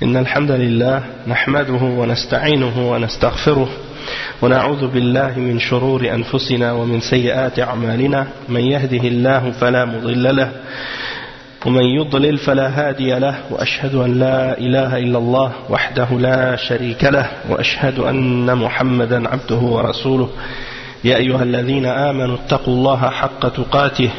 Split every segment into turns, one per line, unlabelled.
إن الحمد لله نحمده ونستعينه ونستغفره ونعوذ بالله من شرور أنفسنا ومن سيئات أعمالنا من يهده الله فلا مضل له ومن يضلل فلا هادي له وأشهد أن لا إله إلا الله وحده لا شريك له وأشهد أن محمدا عبده ورسوله يا أيها الذين آمنوا اتقوا الله حق تقاته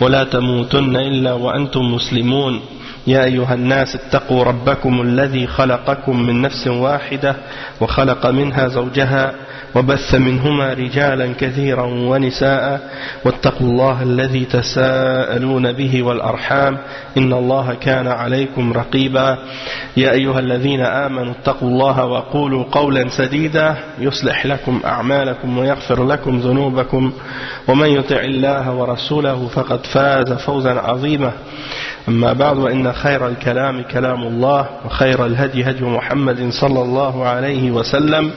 ولا تموتن إلا وأنتم مسلمون يا أيها الناس اتقوا ربكم الذي خلقكم من نفس واحدة وخلق منها زوجها وبث منهما رجالا كثيرا ونساء واتقوا الله الذي تساءلون به والأرحام إن الله كان عليكم رقيبا يا أيها الذين آمنوا اتقوا الله وقولوا قولا سديدا يصلح لكم أعمالكم ويغفر لكم ذنوبكم ومن يطع الله ورسوله فقد فاز فوزا عظيما أما بعد وإن خير الكلام كلام الله وخير الهدي هدي محمد صلى الله عليه وسلم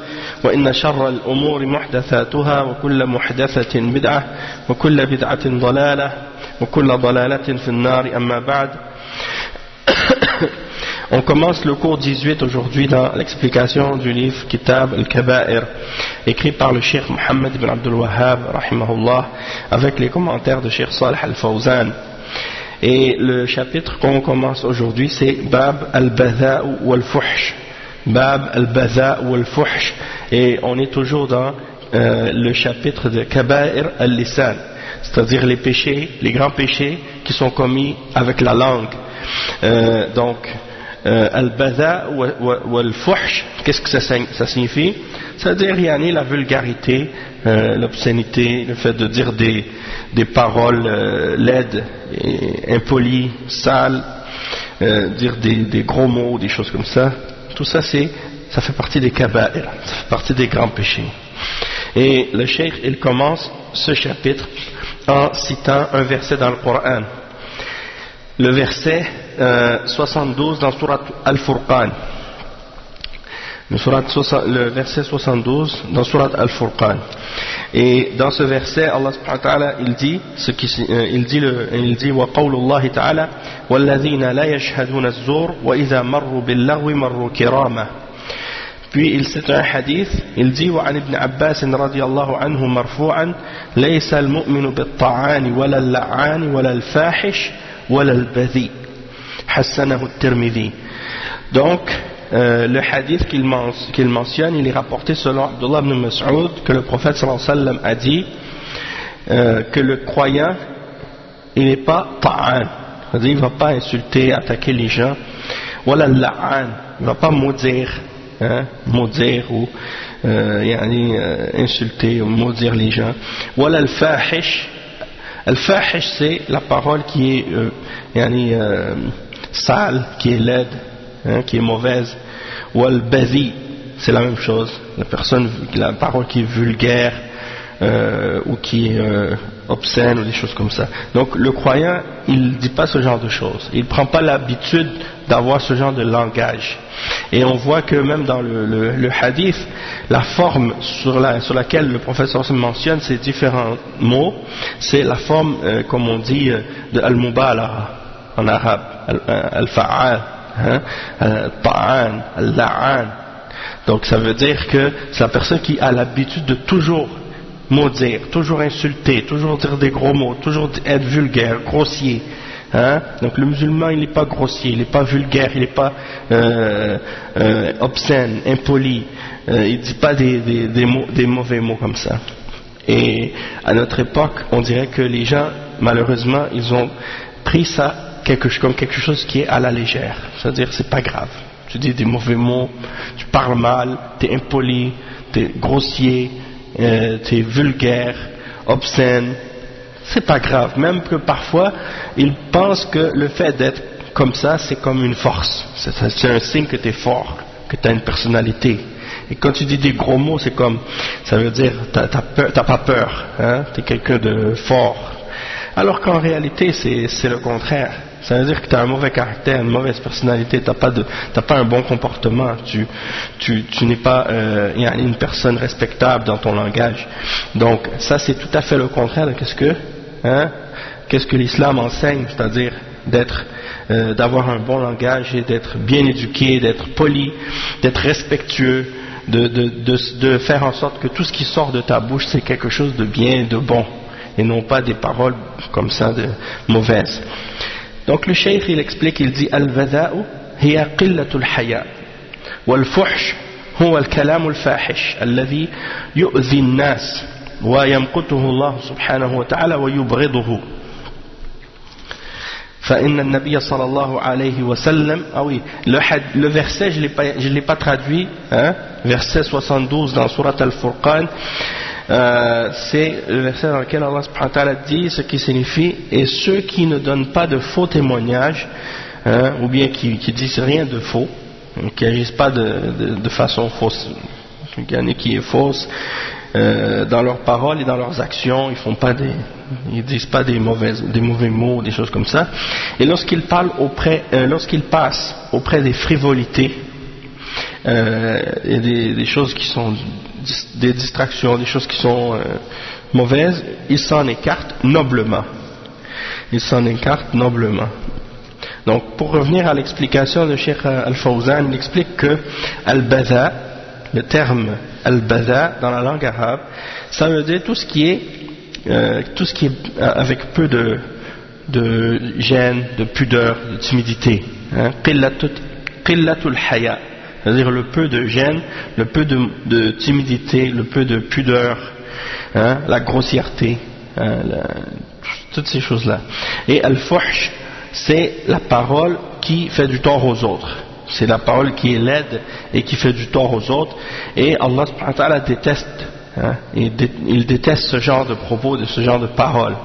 وإن شر الأمور محدثاتها وكل محدثة بدعة وكل بدعة ضلالة وكل ضلالة في النار أما بعد. On commence le cours 18 aujourd'hui dans l'explication du livre Kitab al-Kaba'ir écrit par le Cheikh Mohammed ibn Abdul Wahhab rahimahullah avec les commentaires de Cheikh Salih al-Fawzan. Et le chapitre qu'on commence aujourd'hui c'est Bab al-Badha' wal-Fuhsh. Bab al-Badha' wal-Fuhsh. Et on est toujours dans le chapitre de Kaba'ir al-Lisan, c'est-à-dire les péchés, les grands péchés qui sont commis avec la langue. Al-Badha' wal-Fuhsh, qu'est-ce que ça signifie? C'est-à-dire la vulgarité, l'obscénité, le fait de dire des paroles laides, et impolies, sales, dire des gros mots, des choses comme ça. Tout ça, ça fait partie des kaba'ir, ça fait partie des grands péchés. Et le cheikh, il commence ce chapitre en citant un verset dans le Coran. Le verset 72 dans Surat Al-Furqan. Le verset 72 dans Surat Al-Furqan. Et dans ce verset, Allah subhanahu wa ta'ala, il dit wa qawlullahi ta'ala walladhina la yashhaduna az-zur wa idha marru bil-laghwi marru kirama. Puis il cite un hadith, il dit wa an ibn Abbas radiyallahu anhu marfu'an laysa al-mu'minu bit-ta'ani wala al-la'ani wala al-fahish wala al-badhi hassanahu at-Tirmidhi. Donc le hadith qu'il mentionne, il est rapporté selon Abdullah ibn Mas'ud que le prophète sallallahu alayhi wa sallam a dit que le croyant il n'est pas ta'an, c'est-à-dire il ne va pas insulter, attaquer les gens, wala la'an, il ne va pas maudire ou insulter ou maudire les gens, wala al-fahish. Al-fahish c'est la parole qui est sale, qui est laide, qui est mauvaise. Ou al-badhi, c'est la même chose, la parole qui est vulgaire ou qui est obscène ou des choses comme ça. Donc le croyant, il ne dit pas ce genre de choses, il ne prend pas l'habitude d'avoir ce genre de langage. Et on voit que même dans le hadith, la forme sur laquelle le prophète mentionne ces différents mots, c'est la forme, comme on dit, de al-mubalagha en arabe, al-fa'al, ta'an, al-la'an. Donc ça veut dire que c'est la personne qui a l'habitude de toujours maudire, toujours insulter, toujours dire des gros mots, toujours être vulgaire, grossier. Donc le musulman il n'est pas grossier, il n'est pas vulgaire, il n'est pas obscène, impoli, il ne dit pas des mauvais mots comme ça. Et à notre époque on dirait que les gens malheureusement ils ont pris ça comme quelque chose qui est à la légère, c'est-à-dire c'est pas grave, tu dis des mauvais mots, tu parles mal, tu es impoli, tu es grossier, tu es vulgaire, obscène, c'est pas grave, même que parfois ils pensent que le fait d'être comme ça c'est comme une force, c'est un signe que tu es fort, que tu as une personnalité. Et quand tu dis des gros mots c'est comme, ça veut dire t'as pas peur, tu es quelqu'un de fort, alors qu'en réalité c'est le contraire. Ça veut dire que tu as un mauvais caractère, une mauvaise personnalité, tu n'as pas un bon comportement, tu n'es pas une personne respectable dans ton langage. Donc ça c'est tout à fait le contraire de qu'est-ce que l'islam enseigne, c'est-à-dire d'avoir un bon langage et d'être bien éduqué, d'être poli, d'être respectueux, de faire en sorte que tout ce qui sort de ta bouche c'est quelque chose de bien, de bon, et non pas des paroles comme ça de mauvaises. Donc le cheikh il explique, il dit al-badha'u hiya qillatul haya wal-fuhsh huwa al-kalam al-fahish alladhi yu'zi an-nas wa yamqutuhu Allah subhanahu wa ta'ala wa yubghiduhu. فإن النبي صلى الله عليه وسلم oui, le verset je l'ai pas traduit, hein, verset 72 dans Surat Al-Furqan, c'est le verset dans lequel Allah subhanahu wa ta'ala dit ce qui signifie et ceux qui ne donnent pas de faux témoignages, hein, ou bien qui disent rien de faux, qui n'agissent pas de façon fausse, il y en a qui est fausse dans leurs paroles et dans leurs actions, ils disent pas des mauvais mots, des choses comme ça. Et lorsqu'ils passent auprès des frivolités et des choses qui sont des distractions, des choses qui sont mauvaises, ils s'en écartent noblement. Donc pour revenir à l'explication de Cheikh Al-Fawzan, il explique que Al-Badha, le terme Al-Badha dans la langue arabe, ça veut dire tout ce qui est avec peu de gêne, de pudeur, de timidité, hein? Qillatul haya, c'est-à-dire le peu de gêne, le peu de timidité, le peu de pudeur, hein? La grossièreté, hein? Toutes ces choses-là. Et al-fuhsh, c'est la parole qui fait du tort aux autres. C'est la parole qui est laide et qui fait du tort aux autres. Et Allah subhanahu wa ta'ala déteste, hein, il déteste ce genre de propos, de ce genre de paroles.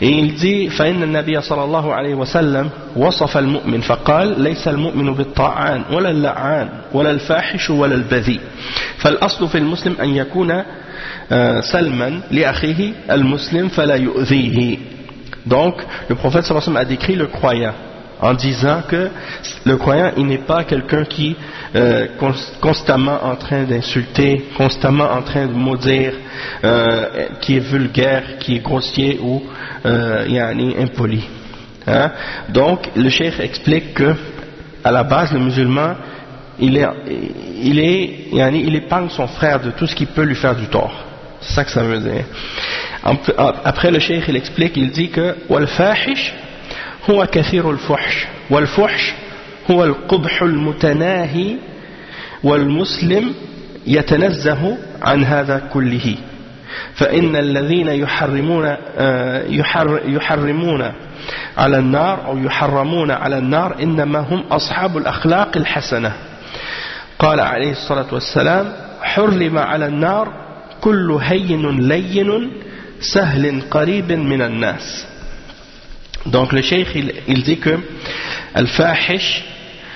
Et il dit فإن النبي صلى الله عليه وسلم وصف المؤمن فقال ليس المؤمن بالطاعان ولا اللعان ولا الفاحش ولا البذيء فالأصل في المسلم أن يكون سلما لأخيه المسلم فلا يؤذيه. Donc le prophète sallallahu alayhi wa sallam a décrit le croyant en disant que le croyant il n'est pas quelqu'un qui constamment en train d'insulter, constamment en train de maudire, qui est vulgaire, qui est grossier ou impoli, hein? Donc le cheikh explique que à la base le musulman il épargne son frère de tout ce qui peut lui faire du tort. C'est ça que ça veut dire. Après le cheikh il explique, il dit que wal fahish هو كثير الفحش والفحش هو القبح المتناهي والمسلم يتنزه عن هذا كله فإن الذين يحرمون على النار أو يحرمون على النار إنما هم أصحاب الأخلاق الحسنة قال عليه الصلاة والسلام حرم على النار كل هين لين سهل قريب من الناس. Donc le cheikh il dit que al-fahish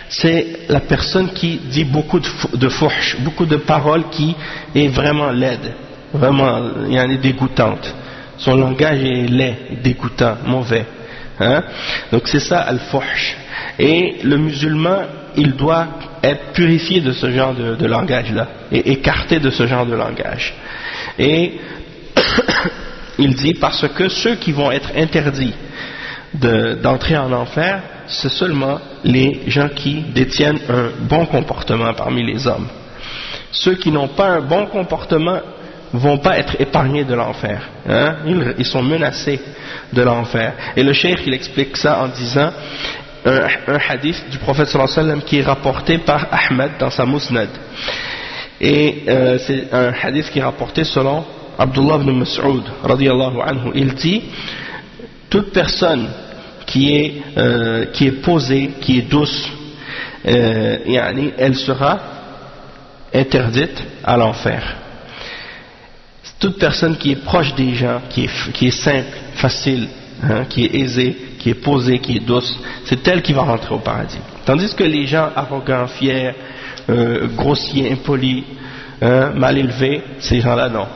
c'est la personne qui dit beaucoup de fuhsh, beaucoup de paroles qui est vraiment laide, vraiment dégoûtante. Son langage est laid, dégoûtant, mauvais, hein? Donc c'est ça al-fuhsh. Et le musulman il doit être purifié de ce genre de langage là et écarté de ce genre de langage. Et il dit parce que ceux qui vont être interdits d'entrer en enfer, c'est seulement les gens qui détiennent un bon comportement parmi les hommes. Ceux qui n'ont pas un bon comportement vont pas être épargnés de l'enfer, hein? Ils sont menacés de l'enfer. Et le cheikh il explique ça en disant un hadith du prophète sallallahu alayhi wa sallam qui est rapporté par Ahmed dans sa Musnad. Et c'est un hadith qui est rapporté selon Abdullah ibn Mas'ud radiyallahu anhu. Il dit toute personne qui est posée, qui est douce, elle sera interdite à l'enfer. Toute personne qui est proche des gens, qui est simple, facile, hein, qui est aisée, qui est posée, qui est douce, c'est elle qui va rentrer au paradis. Tandis que les gens arrogants, fiers, grossiers, impolis, mal élevés, ces gens-là non.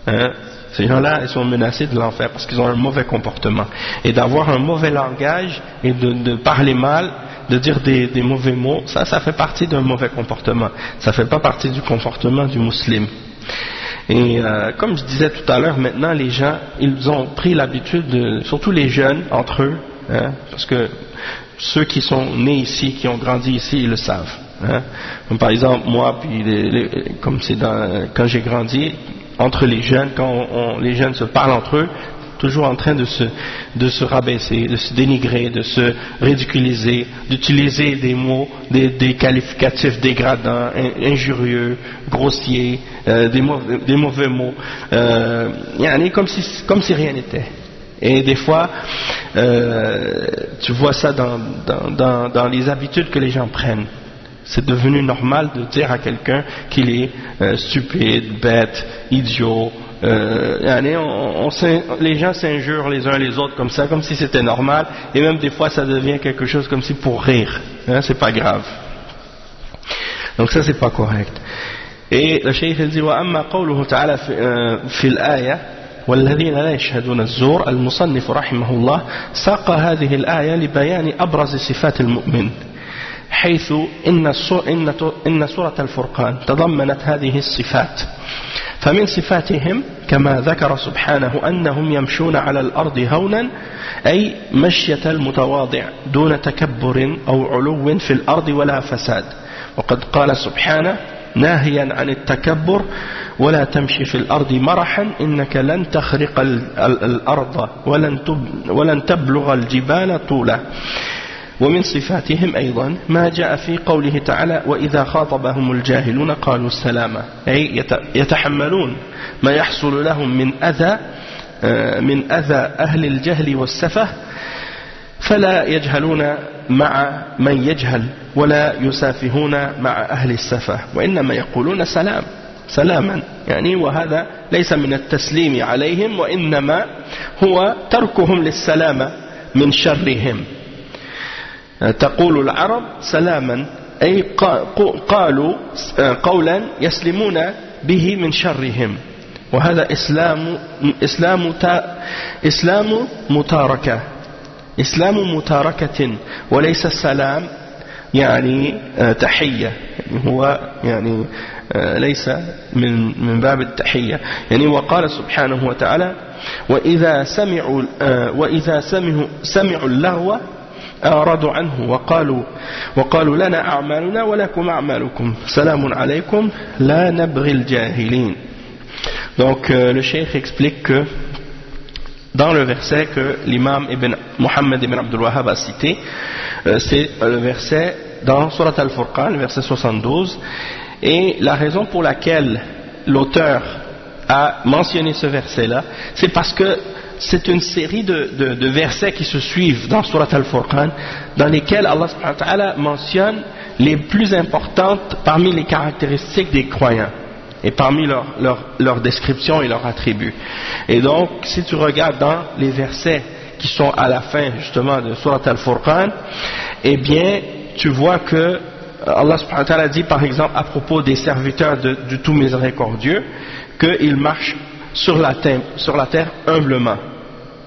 Hein? Ces gens-là, ils sont menacés de l'enfer parce qu'ils ont un mauvais comportement. Et d'avoir un mauvais langage et de parler mal, de dire des mauvais mots, ça fait partie d'un mauvais comportement. Ça fait pas partie du comportement du musulman. Et comme je disais tout à l'heure, maintenant les gens, ils ont pris l'habitude, surtout les jeunes entre eux, hein, parce que ceux qui sont nés ici, qui ont grandi ici, ils le savent. Hein. Comme par exemple, moi, puis comme c'est quand j'ai grandi, entre les jeunes, quand les jeunes se parlent entre eux, toujours en train de se rabaisser, de se dénigrer, de se ridiculiser, d'utiliser des mots, des qualificatifs dégradants, injurieux, grossiers, des mauvais mots, comme si rien n'était. Et des fois, tu vois ça dans les habitudes que les gens prennent. C'est devenu normal de dire à quelqu'un qu'il est stupide, bête, idiot. Les gens s'injurent les uns les autres comme ça, comme si c'était normal, et même des fois ça devient quelque chose comme si pour rire, hein, c'est pas grave. Donc ça c'est pas correct. Et le cheikh il dit وأما قوله تعالى في الآية والذين لا يشهدون الزور المصنف رحمه الله ساق هذه الآية لبيان أبرز صفات المؤمن حيث إن سورة الفرقان تضمنت هذه الصفات فمن صفاتهم كما ذكر سبحانه أنهم يمشون على الأرض هونا أي مشية المتواضع دون تكبر أو علو في الأرض ولا فساد وقد قال سبحانه ناهيا عن التكبر ولا تمشي في الأرض مرحا إنك لن تخرق الأرض ولن تبلغ الجبال طولا ومن صفاتهم أيضا ما جاء في قوله تعالى وإذا خاطبهم الجاهلون قالوا السلام أي يتحملون ما يحصل لهم من أذى أهل الجهل والسفه فلا يجهلون مع من يجهل ولا يسافهون مع أهل السفه وإنما يقولون سلاما يعني وهذا ليس من التسليم عليهم وإنما هو تركهم للسلامة من شرهم تقول العرب سلاما أي قالوا قولا يسلمون به من شرهم وهذا إسلام متاركة وليس السلام يعني تحية يعني هو يعني ليس من باب التحية يعني وقال سبحانه وتعالى وإذا سمعوا اللغو أعرضوا عنه وقالوا لنا أعمالنا ولكم أعمالكم سلام عليكم لا نبغي الجاهلين. Donc le cheikh explique que dans le verset que l'imam Mohammed ibn Abdul Wahhab a cité, c'est le verset dans Surat Al-Furqan, le verset 72, et la raison pour laquelle l'auteur a mentionné ce verset-là, c'est parce que c'est une série de versets qui se suivent dans Surat Al-Furqan, dans lesquels Allah subhanahu wa ta'ala mentionne les plus importantes parmi les caractéristiques des croyants et parmi leurs descriptions et leurs attributs. Et donc, si tu regardes dans les versets qui sont à la fin justement de Surat Al-Furqan, eh bien, tu vois que Allah subhanahu wa ta'ala dit par exemple à propos des serviteurs du tout miséricordieux qu'ils marchent sur la terre humblement.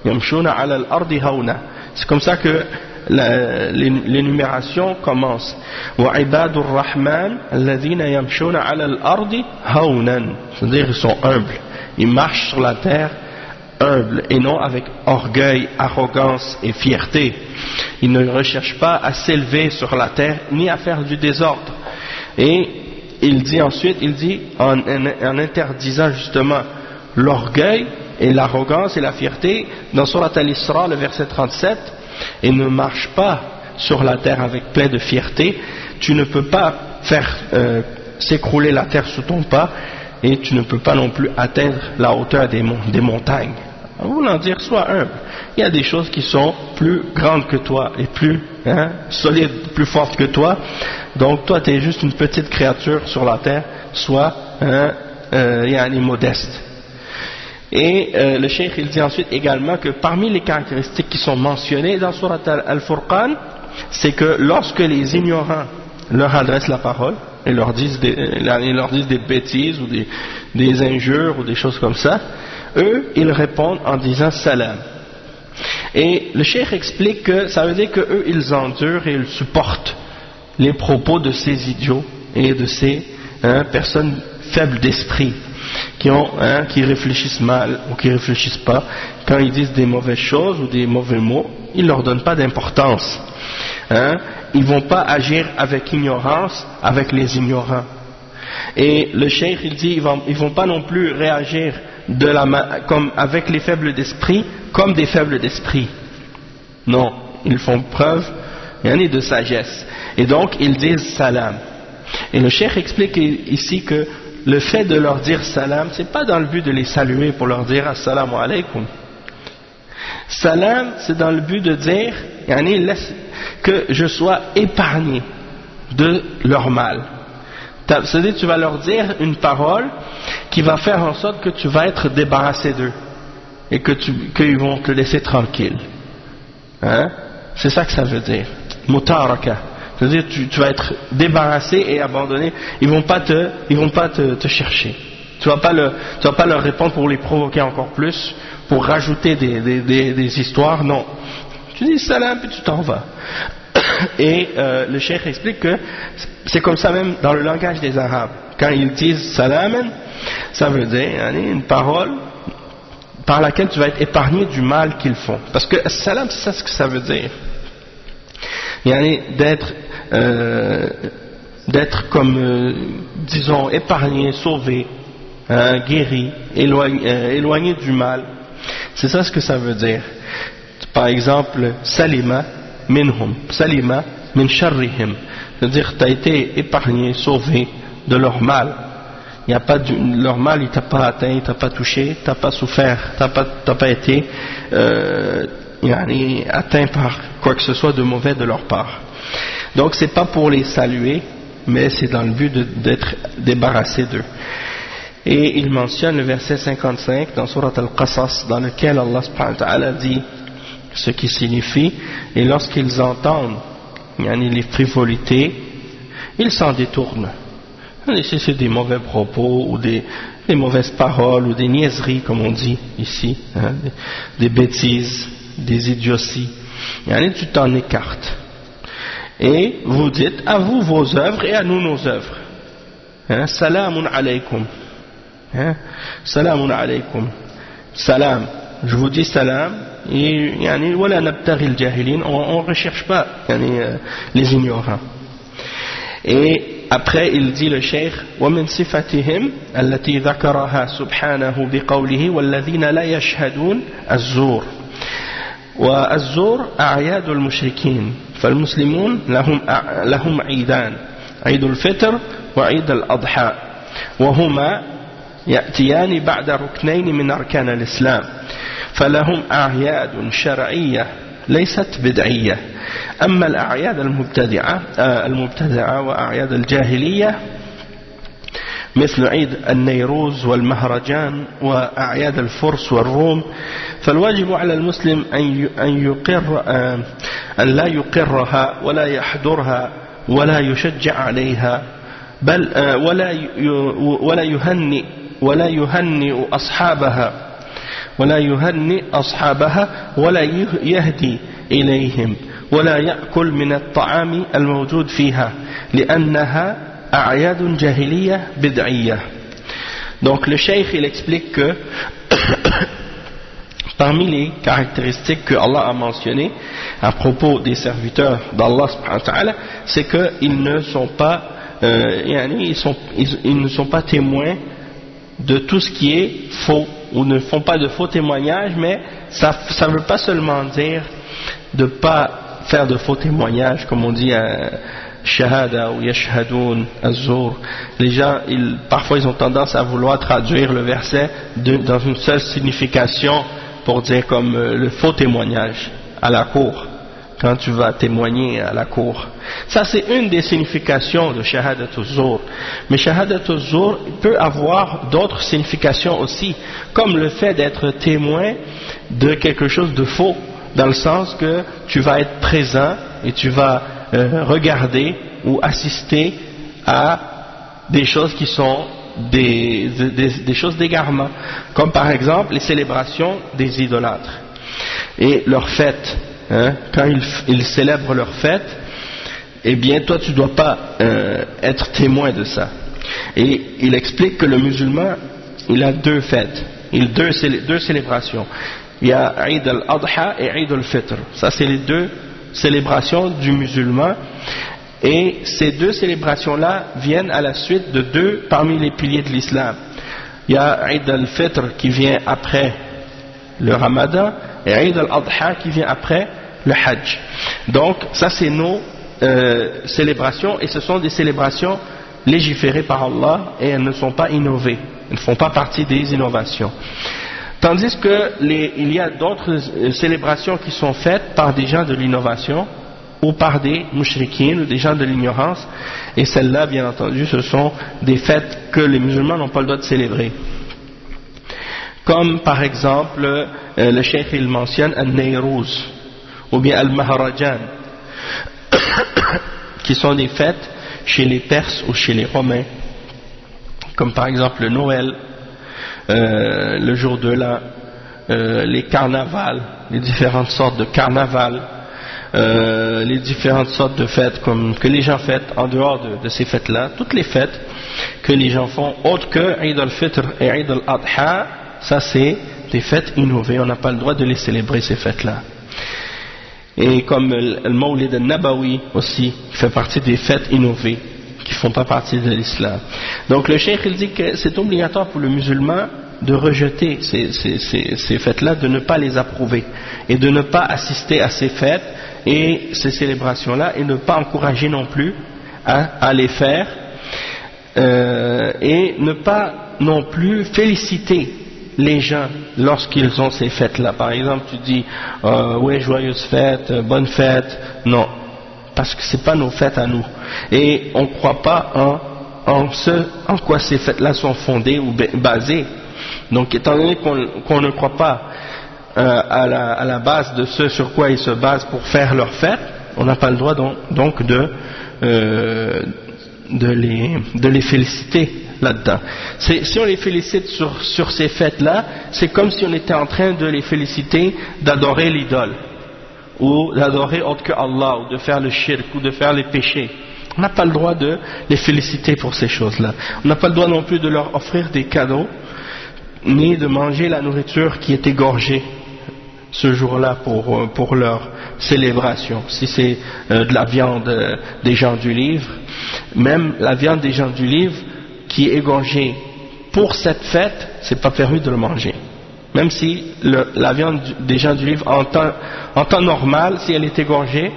Yamshuna ala al-ardi hawna. C'est comme ça que l'énumération commence. Wa ibadur rahman alladhina yamshuna ala al-ardi hawnan. C'est-à-dire ils sont humbles. Ils marchent sur la terre humbles et non avec orgueil, arrogance et fierté. Ils ne recherchent pas à s'élever sur la terre ni à faire du désordre. Et il dit ensuite, en interdisant justement l'orgueil et l'arrogance et la fierté, dans Surat Al-Isra, le verset 37, et ne marche pas sur la terre avec plein de fierté, tu ne peux pas faire s'écrouler la terre sous ton pas, et tu ne peux pas non plus atteindre la hauteur des montagnes. En voulant dire, sois humble. Il y a des choses qui sont plus grandes que toi, et plus solides, plus fortes que toi, donc toi tu es juste une petite créature sur la terre, sois modeste. Et le cheikh il dit ensuite également que parmi les caractéristiques qui sont mentionnées dans Surat Al-Furqan, c'est que lorsque les ignorants leur adressent la parole et leur disent des bêtises ou des injures ou des choses comme ça, eux ils répondent en disant salam. Et le cheikh explique que ça veut dire que eux ils endurent et ils supportent les propos de ces idiots et de ces personnes faibles d'esprit qui réfléchissent mal ou qui réfléchissent pas, quand ils disent des mauvaises choses ou des mauvais mots, ils leur donnent pas d'importance. Ils vont pas agir avec ignorance avec les ignorants. Et le cheikh il dit ils vont pas non plus réagir comme avec les faibles d'esprit comme des faibles d'esprit. Non, ils font preuve de sagesse. Et donc ils disent salam. Et le cheikh explique ici que le fait de leur dire salam, c'est pas dans le but de les saluer pour leur dire assalamu alaykum. Salam, c'est dans le but de dire que je sois épargné de leur mal. C'est-à-dire tu vas leur dire une parole qui va faire en sorte que tu vas être débarrassé d'eux et qu'ils vont te laisser tranquille. C'est ça que ça veut dire. Mutaraka. C'est-à-dire tu vas être débarrassé et abandonné. Ils vont pas te chercher. Tu vas pas leur répondre pour les provoquer encore plus, pour rajouter des histoires. Non. Tu dis salam puis tu t'en vas. Et le cheikh explique que c'est comme ça même dans le langage des Arabes. Quand ils disent salam, ça veut dire une parole par laquelle tu vas être épargné du mal qu'ils font. Parce que salam, c'est ça ce que ça veut dire. D'être comme, disons, épargné, sauvé, guéri, éloigné du mal. C'est ça ce que ça veut dire. Par exemple, salima minhum, salima min sharrihim. C'est-à-dire, tu as été épargné, sauvé de leur mal. Leur mal, il t'a pas atteint, il t'a pas touché, t'as pas souffert, t'as pas été atteint par quoi que ce soit de mauvais de leur part. Donc c'est pas pour les saluer, mais c'est dans le but d'être débarrassé d'eux. Et il mentionne le verset 55 dans Surat Al-Qasas, dans lequel Allah subhanahu wa ta'ala dit ce qui signifie, et lorsqu'ils entendent les frivolités, ils s'en détournent. Ici c'est des mauvais propos ou des mauvaises paroles ou des niaiseries comme on dit ici, des bêtises, des idioties. Tu t'en écartes. Et vous dites à vous vos œuvres et à nous nos œuvres. Salamun alaykum. Salamun alaykum. Salam. Je vous dis salam. Et wala nabtaghi al-jahilin. On ne recherche pas les ignorants. Et après il dit le cheikh ومن صفاتهم التي ذكرها سبحانه بقوله والذين لا يشهدون الزور والزور أعياد المشركين فالمسلمون لهم عيدان عيد الفطر وعيد الأضحى وهما يأتيان بعد ركنين من أركان الإسلام فلهم أعياد شرعية ليست بدعية أما الأعياد المبتدعة وأعياد الجاهلية مثل عيد النيروز والمهرجان وأعياد الفرس والروم فالواجب على المسلم أن لا يقرها ولا يحضرها ولا يشجع عليها بل ولا يهنئ أصحابها ولا يهدي إليهم ولا يأكل من الطعام الموجود فيها لأنها أعياد جاهلية بدعية. Donc le cheikh il explique que parmi les caractéristiques que Allah a mentionnées à propos des serviteurs d'Allah subhanahu wa ta'ala, c'est qu'ils ne sont pas ils ne sont pas témoins de tout ce qui est faux ou ne font pas de faux témoignages, mais ça ne veut pas seulement dire de ne pas faire de faux témoignages comme on dit shahada ou yashhadoun az-zur. Les gens parfois ils ont tendance à vouloir traduire le verset dans une seule signification pour dire comme le faux témoignage à la cour, quand tu vas témoigner à la cour. Ça c'est une des significations de shahadat az-zur. Mais shahadat az-zur peut avoir d'autres significations aussi, comme le fait d'être témoin de quelque chose de faux, dans le sens que tu vas être présent et tu vas regarder ou assister à des choses qui sont des choses d'égarement, comme par exemple les célébrations des idolâtres et leurs fêtes. Quand ils célèbrent leurs fêtes, eh bien toi tu ne dois pas être témoin de ça. Et il explique que le musulman il a deux fêtes, deux célébrations. Il y a Eid al-Adha et Eid al-Fitr. Ça, c'est les deux célébrations du musulman. Et ces deux célébrations-là viennent à la suite de deux parmi les piliers de l'islam. Il y a Eid al-Fitr qui vient après le Ramadan et Eid al-Adha qui vient après le Hajj. Donc, ça, c'est nos célébrations, et ce sont des célébrations légiférées par Allah, et elles ne sont pas innovées. Elles ne font pas partie des innovations. Tandis que il y a d'autres célébrations qui sont faites par des gens de l'innovation ou par des mushrikines ou des gens de l'ignorance, et celles-là, bien entendu, ce sont des fêtes que les musulmans n'ont pas le droit de célébrer. Comme par exemple, le cheikh il mentionne Al-Nayrouz ou bien Al-Maharajan, qui sont des fêtes chez les Perses ou chez les Romains, comme par exemple le Noël, le jour de l'an, les carnavals, les différentes sortes de carnavals, les différentes sortes de fêtes que les gens fêtent en dehors de ces fêtes-là. Toutes les fêtes que les gens font autres que Eid al-Fitr et Eid al-Adha, ça c'est des fêtes innovées, on n'a pas le droit de les célébrer, ces fêtes-là. Et comme le Mawlid al-Nabawi aussi, qui fait partie des fêtes innovées, qui ne font pas partie de l'islam. Donc le cheikh il dit que c'est obligatoire pour le musulman de rejeter ces fêtes-là, de ne pas les approuver, et de ne pas assister à ces fêtes et ces célébrations-là, et ne pas encourager non plus à les faire, et ne pas non plus féliciter les gens lorsqu'ils ont ces fêtes-là. Par exemple, tu dis ouais, joyeuse fête, bonne fête. Non, parce que c'est pas nos fêtes à nous, et on ne croit pas en quoi ces fêtes-là sont fondées ou basées. Donc, étant donné qu'on ne croit pas à la base de ce sur quoi ils se basent pour faire leurs fêtes, on n'a pas le droit donc de les féliciter là-dedans. Si on les félicite sur ces fêtes-là, c'est comme si on était en train de les féliciter d'adorer l'idole, ou d'adorer autre que Allah, ou de faire le shirk, ou de faire les péchés. On n'a pas le droit de les féliciter pour ces choses-là. On n'a pas le droit non plus de leur offrir des cadeaux, ni de manger la nourriture qui est égorgée ce jour-là pour leur célébration. Si c'est de la viande des gens du livre, même la viande des gens du livre qui est égorgée pour cette fête, c'est pas permis de le manger. Même si la viande des gens du livre en temps normal, si elle est égorgée,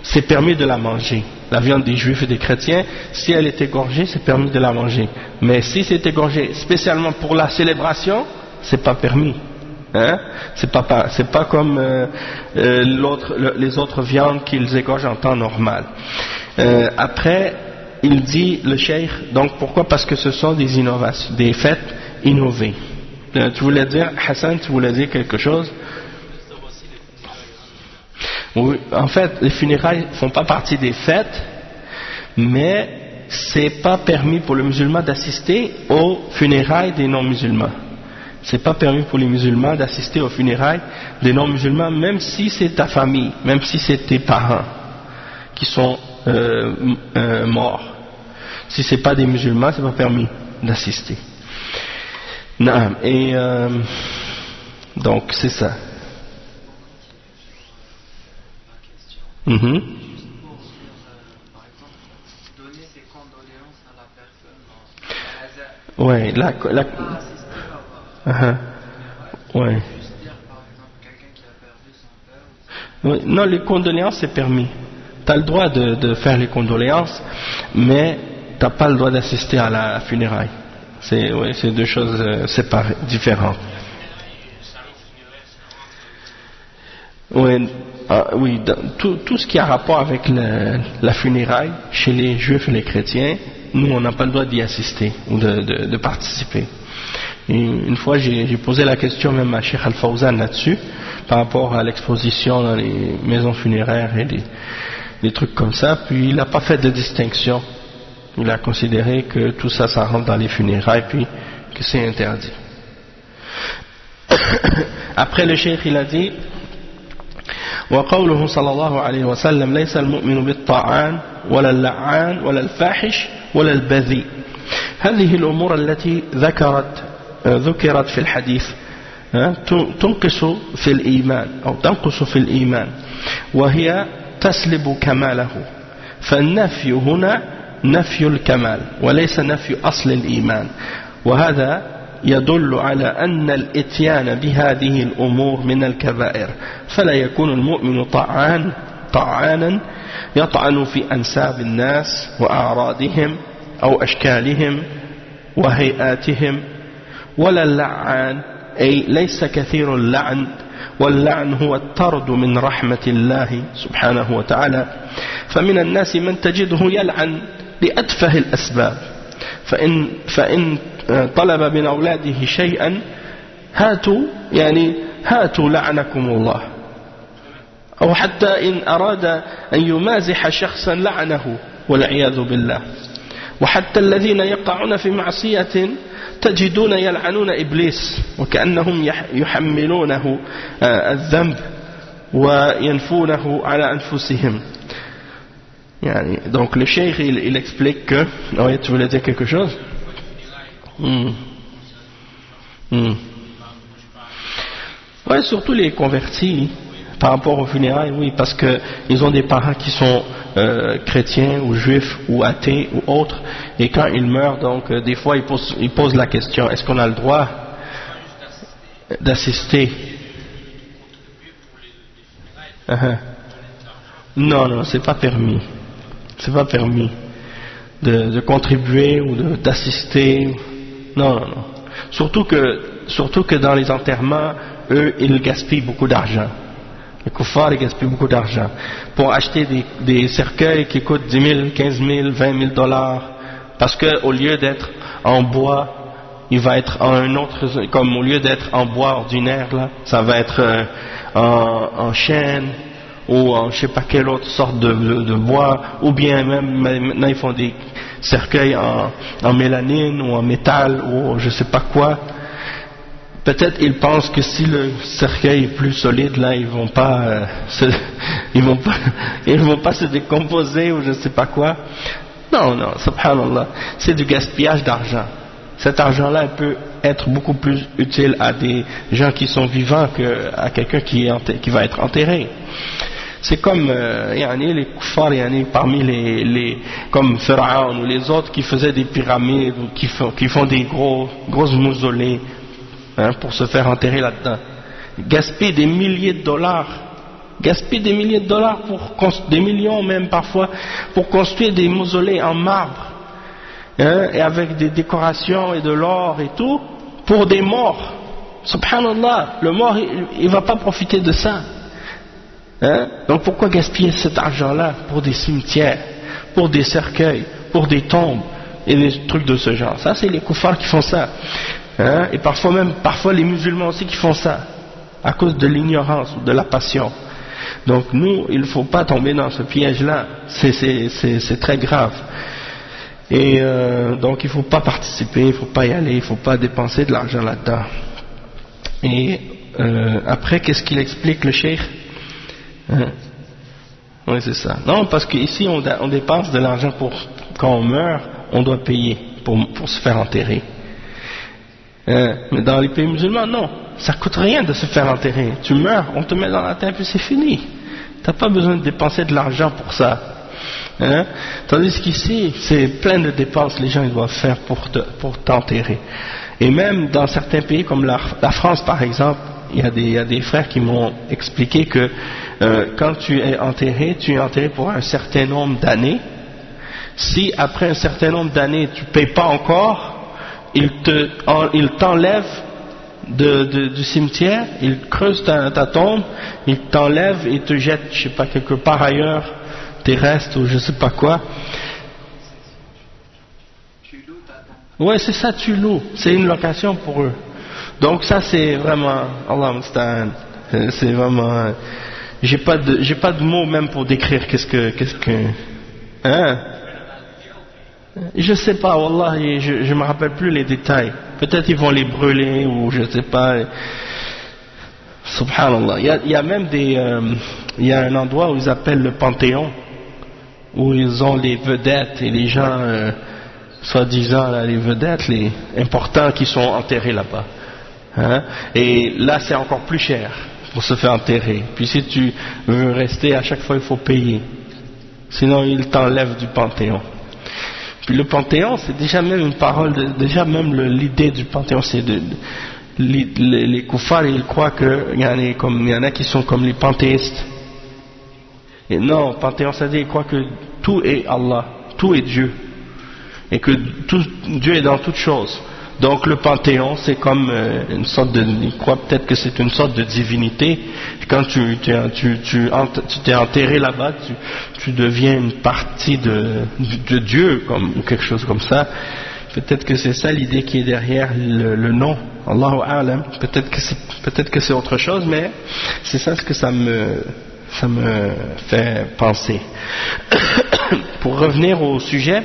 c'est permis de la manger. La viande des juifs et des chrétiens, si elle est égorgée, c'est permis de la manger. Mais si c'est égorgé spécialement pour la célébration, c'est pas permis. Hein? C'est pas comme les autres viandes qu'ils égorgent en temps normal. Après, il dit le cheikh, donc pourquoi? Parce que ce sont des innovations, des fêtes innovées. Tu voulais dire, Hassan, tu voulais dire quelque chose? Oui, en fait, les funérailles ne font pas partie des fêtes, mais c'est pas permis pour le musulman d'assister aux funérailles des non-musulmans. C'est pas permis pour les musulmans d'assister aux funérailles des non-musulmans, même si c'est ta famille, même si c'est tes parents qui sont morts. Si c'est pas des musulmans, c'est pas permis d'assister. Non, et donc c'est ça. Mm-hmm.
Donner ses condoléances à la personne.
Ouais, ouais.
Juste dire par exemple quelqu'un qui a perdu son père.
Oui, non, les condoléances c'est permis. Tu as le droit de faire les condoléances, mais tu n'as pas le droit d'assister à la funéraille. C'est deux choses séparées, différentes. Oui, tout ce qui a rapport avec la funéraille, chez les juifs et les chrétiens, nous on n'a pas le droit d'y assister ou de participer. Et une fois j'ai posé la question même à Cheikh Al-Fawzan là-dessus, par rapport à l'exposition dans les maisons funéraires et des trucs comme ça, puis il n'a pas fait de distinction. Il a considéré que tout ça, ça rentre dans les funérailles, puis que c'est interdit. Après le cheikh il a dit وقوله صلى الله عليه وسلم ليس المؤمن بالطاعان ولا اللعان ولا الفاحش ولا البذيء هذه الأمور التي ذكرت ذكرت في الحديث تنقص في الإيمان أو تنقص في الإيمان وهي تسلب كماله. فالنفي هنا نفي الكمال وليس نفي أصل الإيمان، وهذا يدل على أن الإتيان بهذه الأمور من الكبائر، فلا يكون المؤمن طعانا يطعن في أنساب الناس وأعراضهم أو أشكالهم وهيئاتهم، ولا اللعان، أي ليس كثير اللعن، واللعن هو الطرد من رحمة الله سبحانه وتعالى. فمن الناس من تجده يلعن لأتفه الأسباب، فإن طلب من أولاده شيئا هاتوا لعنكم الله، أو حتى إن أراد أن يمازح شخصا لعنه والعياذ بالله. وحتى الذين يقعون في معصية تجدون يلعنون إبليس وكأنهم يحملونه الذنب وينفونه على أنفسهم. Donc le cheikh il explique que... Oui, tu voulais dire quelque chose? Oui, surtout les convertis par rapport aux funérailles, oui, parce qu'ils ont des parents qui sont chrétiens ou juifs ou athées ou autres, et quand ils meurent, donc des fois ils posent la question, est-ce qu'on a le droit d'assister? Non, c'est pas permis. C'est pas permis de contribuer ou d'assister. Non. Surtout que dans les enterrements, eux, ils gaspillent beaucoup d'argent. Les kuffars, ils gaspillent beaucoup d'argent pour acheter des cercueils qui coûtent 10 000, 15 000, 20 000 $, parce que au lieu d'être en bois, il va être en un autre, comme au lieu d'être en bois ordinaire là, ça va être en chêne ou en je sais pas quelle autre sorte de bois, ou bien même maintenant ils font des cercueils en mélanine ou en métal ou je sais pas quoi. Peut-être ils pensent que si le cercueil est plus solide là, ils vont pas se décomposer ou je sais pas quoi. Non, subhanallah, c'est du gaspillage d'argent. Cet argent-là peut être beaucoup plus utile à des gens qui sont vivants qu'à quelqu'un qui va être enterré. C'est comme les kuffars, parmi les comme Pharaon ou les autres qui faisaient des pyramides ou qui font des grosses mausolées pour se faire enterrer là-dedans. Gaspiller des milliers de dollars, des millions même parfois, pour construire des mausolées en marbre, et avec des décorations et de l'or et tout, pour des morts. Subhanallah, le mort il va pas profiter de ça. Donc pourquoi gaspiller cet argent-là pour des cimetières, pour des cercueils, pour des tombes et des trucs de ce genre? Ça, c'est les kuffars qui font ça. Et parfois les musulmans aussi qui font ça, à cause de l'ignorance ou de la passion. Donc nous, il ne faut pas tomber dans ce piège-là, c'est très grave. Et donc il ne faut pas participer, il ne faut pas y aller, il ne faut pas dépenser de l'argent là-dedans. Et après, qu'est-ce qu'il explique le cheikh? Oui, c'est ça. Non, parce qu'ici on dépense de l'argent quand on meurt, on doit payer pour se faire enterrer. Mais dans les pays musulmans, non, ça coûte rien de se faire enterrer. Tu meurs, on te met dans la terre puis c'est fini. T'as pas besoin de dépenser de l'argent pour ça. Tandis qu'ici, c'est plein de dépenses les gens ils doivent faire pour t'enterrer. Et même dans certains pays comme la France par exemple, il y a des frères qui m'ont expliqué que quand tu es enterré pour un certain nombre d'années. Si après un certain nombre d'années tu ne payes pas encore, il t'enlève du cimetière, il creuse ta tombe, il t'enlève et te jette, je sais pas, quelque part ailleurs, tes restes ou je sais pas quoi. Ouais, c'est ça, tu loues, c'est une location pour eux. Donc ça c'est vraiment, Allah musta'an, c'est vraiment, j'ai pas de mots même pour décrire qu'est-ce que, je sais pas, wallah, je me rappelle plus les détails. Peut-être ils vont les brûler ou je sais pas. Subhanallah. Il y a même il y a un endroit où ils appellent le Panthéon, où ils ont les vedettes et les gens soi-disant là, les vedettes, les importants qui sont enterrés là-bas. Hein? Et là c'est encore plus cher pour se faire enterrer. Puis si tu veux rester, à chaque fois il faut payer. Sinon il t'enlève du Panthéon. Puis le Panthéon, c'est déjà même une parole, déjà même l'idée du Panthéon, c'est les koufars, ils croient qu'il y en a qui sont comme les panthéistes. Et non, Panthéon, c'est-à-dire qu'ils croient que tout est Allah, tout est Dieu. Et que Dieu est dans toutes choses. Donc le Panthéon, c'est comme une sorte de... Ils croient peut-être que c'est une sorte de divinité. Quand tu t'es enterré là-bas, tu deviens une partie de Dieu, ou quelque chose comme ça. Peut-être que c'est ça l'idée qui est derrière le nom. Allahu A'lam. Peut-être que c'est autre chose, mais c'est ça ce que ça me fait penser. Pour revenir au sujet,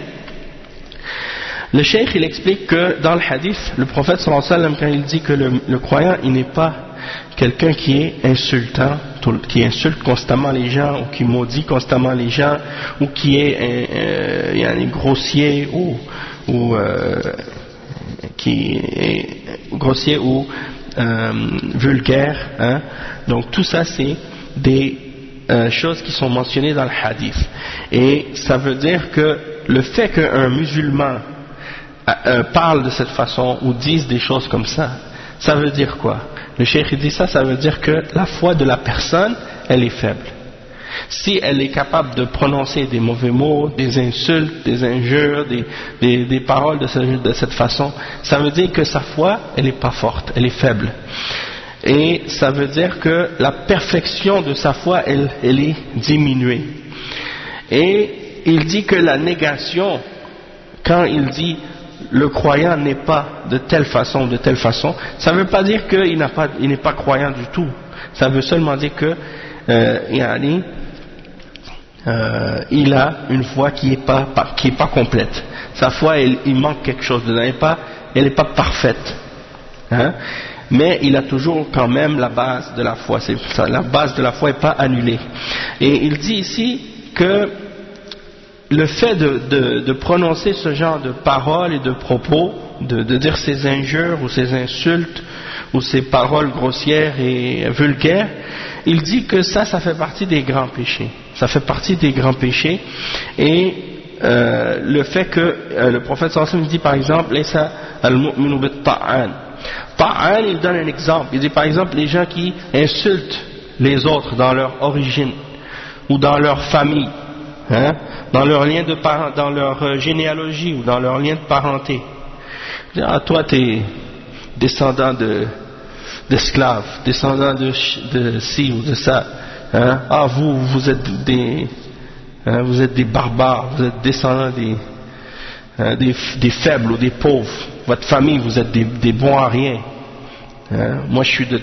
le cheikh il explique que dans le hadith, le prophète sallallahu alayhi wa sallam, quand il dit que le croyant il n'est pas quelqu'un qui est insultant, qui insulte constamment les gens, ou qui maudit constamment les gens, ou qui est grossier, ou qui est grossier ou vulgaire, hein. Donc tout ça c'est des choses qui sont mentionnées dans le hadith. Et ça veut dire que le fait qu'un musulman parle de cette façon ou dise des choses comme ça veut dire quoi? Le cheikh dit ça veut dire que la foi de la personne elle est faible. Si elle est capable de prononcer des mauvais mots, des insultes, des injures, des paroles de cette façon, ça veut dire que sa foi elle n'est pas forte, elle est faible. Et ça veut dire que la perfection de sa foi elle est diminuée. Et il dit que la négation, quand il dit le croyant n'est pas de telle façon, ça ne veut pas dire qu'il n'est pas croyant du tout. Ça veut seulement dire que il a une foi qui n'est pas complète. Sa foi, il manque quelque chose, elle n'est pas parfaite. Hein? Mais il a toujours quand même la base de la foi. La base de la foi n'est pas annulée. Et il dit ici que le fait de prononcer ce genre de paroles et de propos, de dire ces injures ou ces insultes ou ces paroles grossières et vulgaires, il dit que ça fait partie des grands péchés. Ça fait partie des grands péchés. Et le fait que le prophète sallallahu alayhi wa sallam dit par exemple laysa al-mu'minu bit-ta'an. Ta'an, il donne un exemple. Il dit par exemple les gens qui insultent les autres dans leur origine ou dans leur famille, hein, dans leur lien de dans leur généalogie ou dans leur lien de parenté. Ah, toi t'es descendant d'esclaves, descendant de ci ou de ça, hein? Ah vous êtes des barbares, vous êtes descendants des faibles ou des pauvres, votre famille vous êtes des bons à rien, hein? Moi je suis de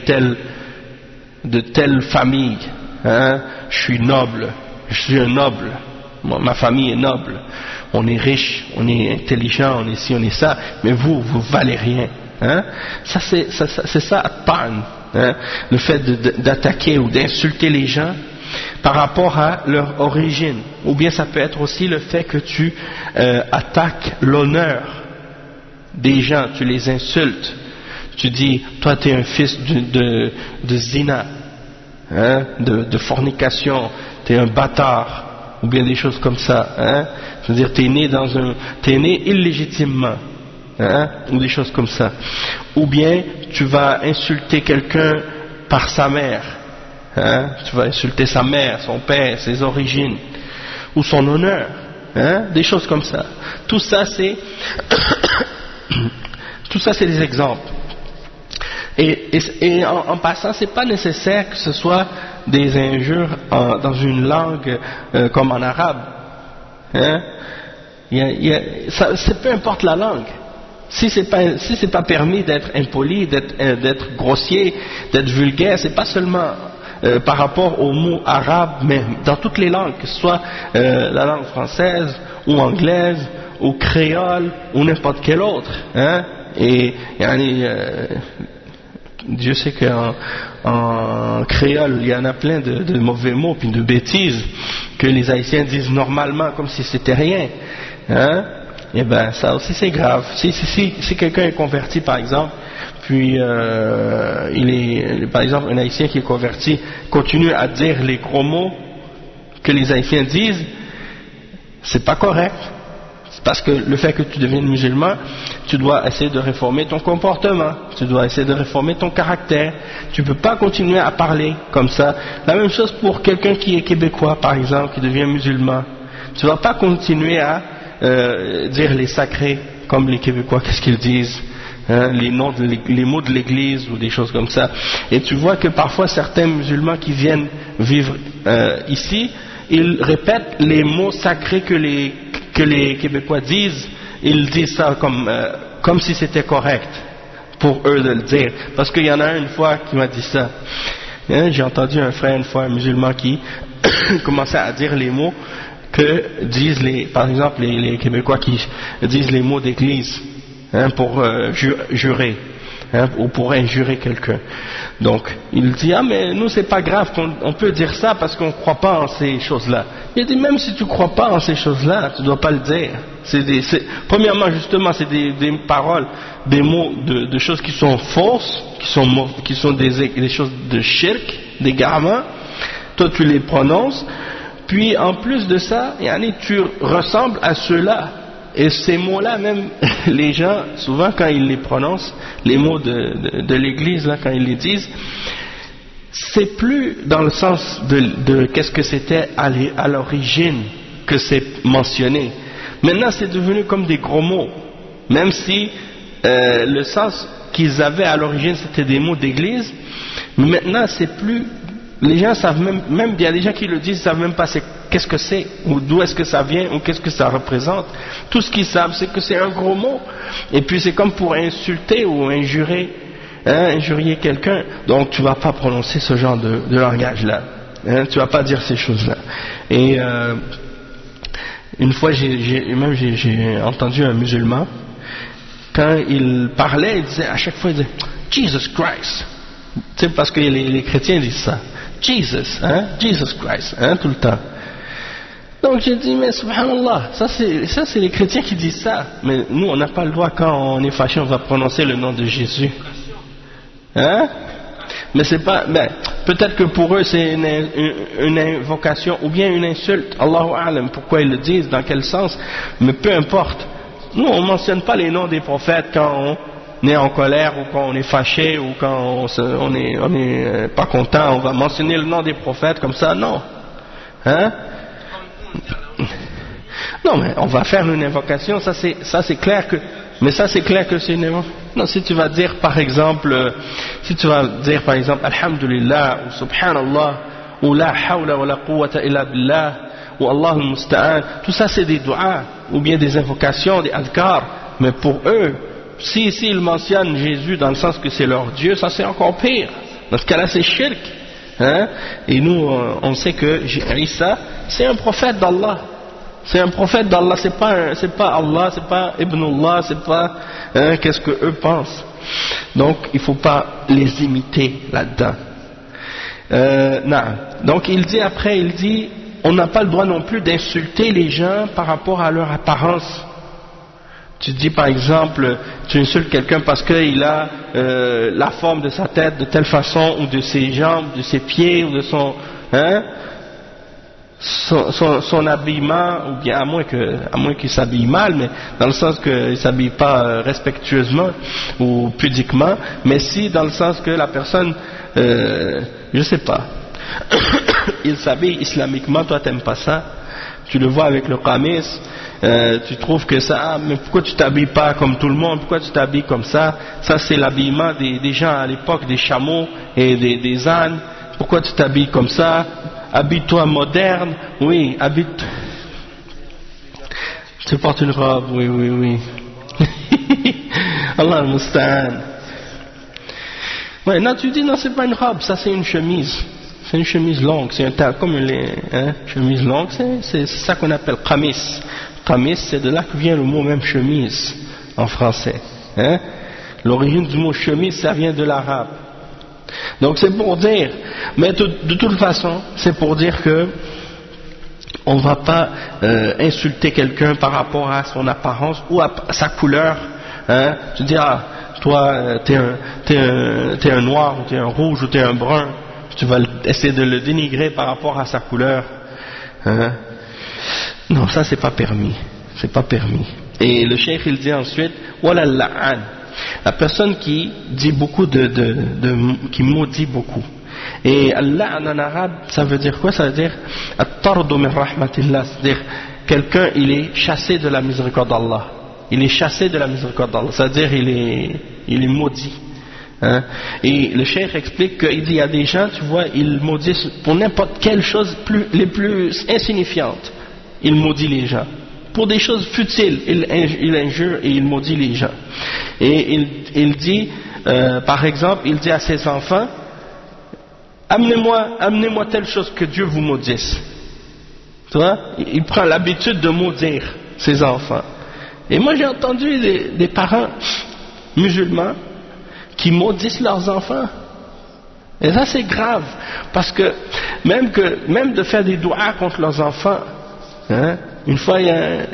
telle famille, hein? Je suis noble, je suis un noble, ma famille est noble, on est riche, on est intelligent, on est ci, on est ça, mais vous valez rien. Hein? C'est ça, hein? Le fait d'attaquer ou d'insulter les gens par rapport à leur origine, ou bien ça peut être aussi le fait que tu attaques l'honneur des gens, tu les insultes, tu dis toi tu es un fils de zina, hein? de fornication, tu es un bâtard, ou bien des choses comme ça, hein? C'est-à-dire t'es né illégitimement, hein? Ou des choses comme ça, ou bien tu vas insulter quelqu'un par sa mère, hein? Tu vas insulter sa mère, son père, ses origines ou son honneur, hein? Des choses comme ça. Tout ça c'est des exemples. Et en passant, c'est pas nécessaire que ce soit des injures dans une langue comme en arabe, hein? C'est peu importe la langue. Si c'est pas permis d'être impoli, d'être grossier, d'être vulgaire, c'est pas seulement par rapport aux mots arabes, mais dans toutes les langues, que ce soit la langue française ou anglaise ou créole ou n'importe quelle autre, hein? Et Dieu sait qu'en créole il y en a plein de mauvais mots puis de bêtises que les Haïtiens disent normalement comme si c'était rien, hein? eh ben ça aussi c'est grave. Si quelqu'un est converti par exemple, puis par exemple un haïtien qui est converti continue à dire les gros mots que les haïtiens disent, c'est pas correct. Parce que le fait que tu deviennes musulman, tu dois essayer de réformer ton comportement, tu dois essayer de réformer ton caractère. Tu ne peux pas continuer à parler comme ça. La même chose pour quelqu'un qui est québécois, par exemple, qui devient musulman. Tu ne vas pas continuer à dire les sacrés comme les Québécois, qu'est-ce qu'ils disent, hein, les mots de l'église ou des choses comme ça. Et tu vois que parfois certains musulmans qui viennent vivre ici, ils répètent les mots sacrés que les Québécois disent, ils disent ça comme si c'était correct pour eux de le dire. Parce qu'il y en a un une fois qui m'a dit ça. J'ai entendu un frère une fois, un musulman, qui commençait à dire les mots que disent par exemple les Québécois qui disent les mots d'église, hein, pour jurer. Hein, ou pour injurer quelqu'un. Donc, il dit, ah mais nous c'est pas grave, on peut dire ça parce qu'on ne croit pas en ces choses-là. Il dit, même si tu ne crois pas en ces choses-là, tu ne dois pas le dire. Premièrement, justement, c'est des paroles, des mots de choses qui sont fausses, qui sont des choses de shirk, d'égarement. Toi tu les prononces, puis en plus de ça, tu ressembles à ceux-là. Et ces mots-là, même les gens, souvent quand ils les prononcent, les mots de l'église, là, quand ils les disent, c'est plus dans le sens de qu'est-ce que c'était à l'origine que c'est mentionné. Maintenant, c'est devenu comme des gros mots, même si le sens qu'ils avaient à l'origine, c'était des mots d'église, mais maintenant, c'est plus... Les gens savent même il y a des gens qui le disent, ils savent même pas qu'est-ce que c'est, ou d'où est-ce que ça vient, ou qu'est-ce que ça représente. Tout ce qu'ils savent, c'est que c'est un gros mot. Et puis c'est comme pour insulter ou injurier quelqu'un. Donc tu vas pas prononcer ce genre de langage-là. Hein, tu vas pas dire ces choses-là. Et une fois, j'ai entendu un musulman, quand il parlait, il disait, à chaque fois, il disait Jesus Christ. Tu sais, parce que les chrétiens disent ça. Jesus Christ, hein, tout le temps. Donc j'ai dit, mais subhanallah, ça c'est les chrétiens qui disent ça. Mais nous, on n'a pas le droit, quand on est fâché, on va prononcer le nom de Jésus. Hein? Mais c'est pas, peut-être que pour eux c'est une invocation ou bien une insulte. Allahu a'lam, pourquoi ils le disent, dans quel sens. Mais peu importe. Nous, on ne mentionne pas les noms des prophètes quand on est en colère ou quand on est fâché ou quand on est pas content, on va mentionner le nom des prophètes comme ça, non. Hein? Non, mais on va faire une invocation, ça c'est clair que, mais ça c'est clair que c'est une invocation. Non, si tu vas dire par exemple Alhamdulillah ou Subhanallah ou La hawla wa la quwwata illa billah ou Allahul musta'an, tout ça c'est des du'as ou bien des invocations, des adhkar, mais pour eux, s'ils mentionnent Jésus dans le sens que c'est leur Dieu, ça c'est encore pire. Dans ce cas-là c'est shirk. Hein? Et nous on sait que Isa c'est un prophète d'Allah. C'est un prophète d'Allah, c'est pas Allah, c'est pas Ibnullah, c'est pas qu'est-ce que eux pensent. Donc il faut pas les imiter là-dedans. Donc il dit on n'a pas le droit non plus d'insulter les gens par rapport à leur apparence. Tu dis par exemple, tu insultes quelqu'un parce qu'il a la forme de sa tête de telle façon, ou de ses jambes, de ses pieds, ou de son habillement, ou bien à moins qu'il s'habille mal, mais dans le sens qu'il ne s'habille pas respectueusement ou pudiquement, mais si dans le sens que la personne, je sais pas, il s'habille islamiquement, toi t'aimes pas ça, tu le vois avec le qamis, tu trouves que ça, mais pourquoi tu t'habilles pas comme tout le monde, pourquoi tu t'habilles comme ça, ça c'est l'habillement des gens à l'époque, des chameaux et des ânes, pourquoi tu t'habilles comme ça, habille-toi moderne, oui, tu portes une robe, oui. Allah al-Musta'an. Ouais, non, tu dis non, c'est pas une robe, ça c'est une chemise. C'est une chemise longue, c'est comme une chemise longue, c'est ça qu'on appelle qamis. Qamis, c'est de là que vient le mot même chemise en français. Hein? L'origine du mot chemise, ça vient de l'arabe. Donc c'est pour dire, mais de toute façon, c'est pour dire que on va pas insulter quelqu'un par rapport à son apparence ou à sa couleur. Hein? Tu dis, ah, toi, t'es un noir, ou t'es un rouge, ou t'es un brun. Tu vas essayer de le dénigrer par rapport à sa couleur. Hein? Non, ça c'est pas permis. C'est pas permis. Et le cheikh il dit ensuite, wala la'an, la personne qui dit beaucoup qui maudit beaucoup. Et al-la'an en arabe, ça veut dire quoi? Ça veut dire at-tardu min rahmatillah, c'est-à-dire quelqu'un il est chassé de la miséricorde d'Allah. Il est chassé de la miséricorde d'Allah, c'est-à-dire il est maudit. Hein? Et le cheikh explique qu'il dit il y a des gens, tu vois, ils maudissent pour n'importe quelle chose les plus insignifiantes. Il maudit les gens. Pour des choses futiles, il injure et il maudit les gens. Et il dit, par exemple, il dit à ses enfants, amenez-moi telle chose que Dieu vous maudisse. Tu vois, il prend l'habitude de maudire ses enfants. Et moi j'ai entendu des parents musulmans qui maudissent leurs enfants. Et ça c'est grave, parce que même de faire des doigts contre leurs enfants, hein, une fois il y a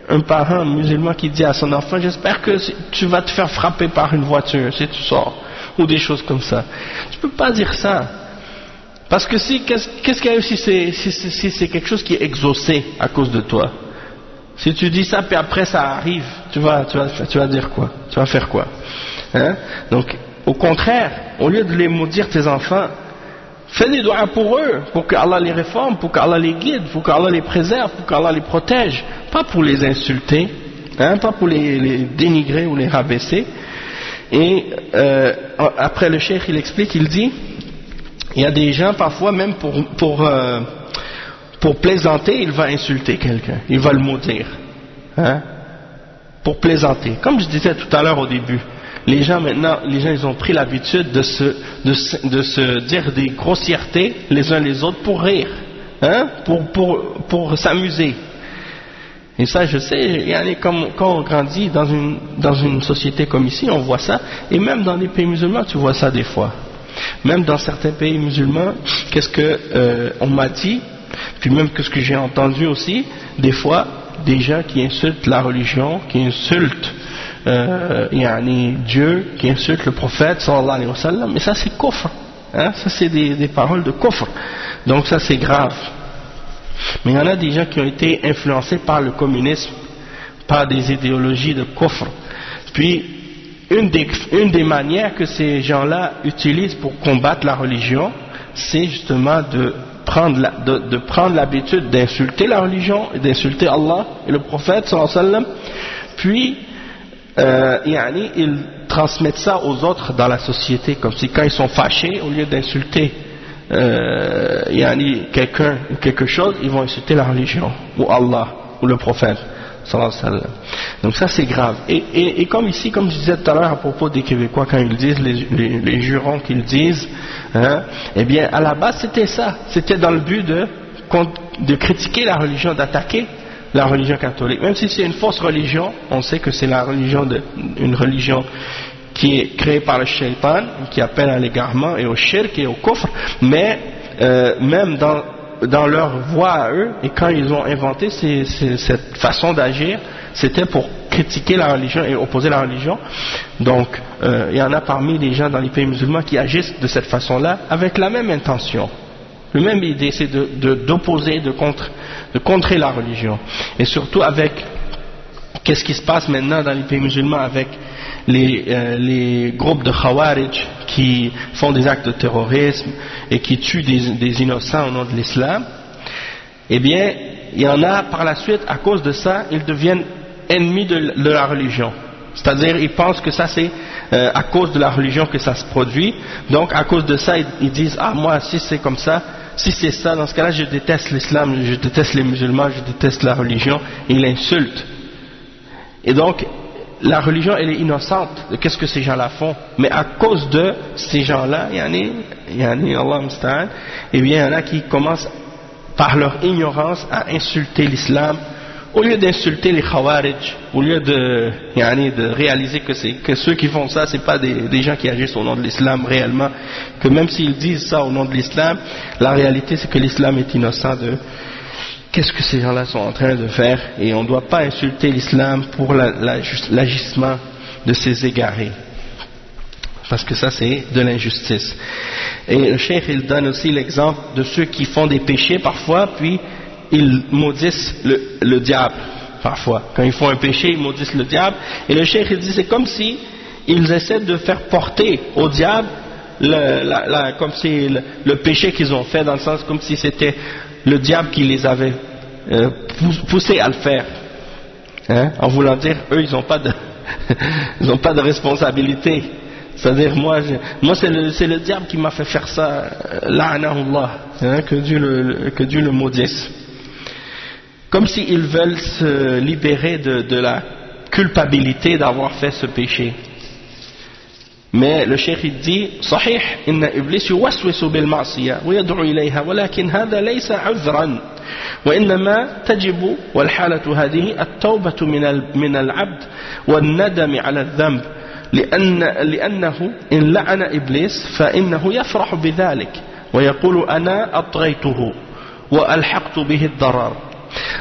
un parent musulman qui dit à son enfant, j'espère que tu vas te faire frapper par une voiture si tu sors, ou des choses comme ça. Tu peux pas dire ça, parce que qu'est-ce qu'il y a si c'est quelque chose qui est exaucé à cause de toi? Si tu dis ça puis après ça arrive, tu vas dire quoi? Tu vas faire quoi? Hein? Donc au contraire, au lieu de les maudire tes enfants, fais des doigts pour eux, pour qu'Allah les réforme, pour qu'Allah les guide, pour qu'Allah les préserve, pour qu'Allah les protège, pas pour les insulter, hein, pas pour les dénigrer ou les rabaisser. Et après le cheikh il explique, il dit, il y a des gens parfois même pour plaisanter, il va insulter quelqu'un, il va le maudire, hein, pour plaisanter. Comme je disais tout à l'heure au début, les gens ils ont pris l'habitude de se dire des grossièretés les uns les autres pour rire, hein, pour s'amuser. Et ça je sais, quand on grandit dans une société comme ici, on voit ça, et même dans les pays musulmans tu vois ça des fois. Même dans certains pays musulmans, qu'est-ce que on m'a dit, puis même que ce que j'ai entendu aussi, des fois, des gens qui insultent la religion, qui insultent Dieu, qui insultent le prophète sallallahu alayhi wa sallam, mais ça c'est kufr, hein, ça c'est des paroles de kufr, donc ça c'est grave. Mais il y en a des gens qui ont été influencés par le communisme, par des idéologies de kufr. Puis une des manières que ces gens-là utilisent pour combattre la religion, c'est justement de prendre l'habitude d'insulter la religion et d'insulter Allah et le prophète sallallahu alayhi wa sallam, puis ils transmettent ça aux autres dans la société, comme si quand ils sont fâchés, au lieu d'insulter quelqu'un ou quelque chose, ils vont insulter la religion ou Allah ou le prophète sallallahu alayhi wa sallam. Donc ça c'est grave. Et comme ici, comme je disais tout à l'heure à propos des Québécois, quand ils disent les jurons qu'ils disent, hein, eh bien à la base c'était ça, c'était dans le but de critiquer la religion, d'attaquer la religion catholique. Même si c'est une fausse religion, on sait que c'est une religion qui est créée par le shaitan, qui appelle à l'égarement et au shirk et au kufr, mais même dans leur voie à eux, et quand ils ont inventé cette façon d'agir, c'était pour critiquer la religion et opposer la religion. Donc il y en a parmi les gens dans les pays musulmans qui agissent de cette façon-là avec la même intention. La même idée, c'est d'opposer, de contrer la religion. Et surtout avec, qu'est-ce qui se passe maintenant dans les pays musulmans avec les groupes de Khawarij qui font des actes de terrorisme et qui tuent des innocents au nom de l'islam. Eh bien, il y en a par la suite, à cause de ça, ils deviennent ennemis de la religion. C'est-à-dire, ils pensent que ça c'est à cause de la religion que ça se produit. Donc, à cause de ça, ils disent, ah moi, si c'est comme ça, si c'est ça, dans ce cas-là, je déteste l'islam, je déteste les musulmans, je déteste la religion, et ils l'insultent. Et donc, la religion, elle est innocente de qu'est-ce que ces gens-là font. Mais à cause de ces gens-là, Allah musta'an, eh bien, il y en a qui commencent, par leur ignorance, à insulter l'islam, au lieu d'insulter les Khawarij, au lieu de réaliser que ceux qui font ça, c'est pas des gens qui agissent au nom de l'islam réellement, que même s'ils disent ça au nom de l'islam, la réalité c'est que l'islam est innocent qu'est-ce que ces gens-là sont en train de faire, et on ne doit pas insulter l'islam pour l'agissement de ces égarés, parce que ça c'est de l'injustice. Et le cheikh il donne aussi l'exemple de ceux qui font des péchés parfois, puis ils maudissent le diable parfois. Quand ils font un péché, ils maudissent le diable, et le cheikh il dit c'est comme si ils essaient de faire porter au diable comme si le péché qu'ils ont fait, dans le sens comme si c'était le diable qui les avait poussés à le faire, hein, en voulant dire eux ils n'ont pas de responsabilité. C'est-à-dire moi c'est le diable qui m'a fait faire ça, la'anahullah, hein, que Dieu le maudisse. Comme s'ils veulent se libérer de la culpabilité d'avoir fait ce péché. Mais le cheikh il dit صحيح إن إبليس يوسوس بالمعصية ويدعو إليها ولكن هذا ليس عذرا وإنما تجب والحالة هذه التوبة من العبد والندم على الذنب لأنه إن لعن إبليس فإنه يفرح بذلك ويقول أنا أطغيته وألحقت به الضرر.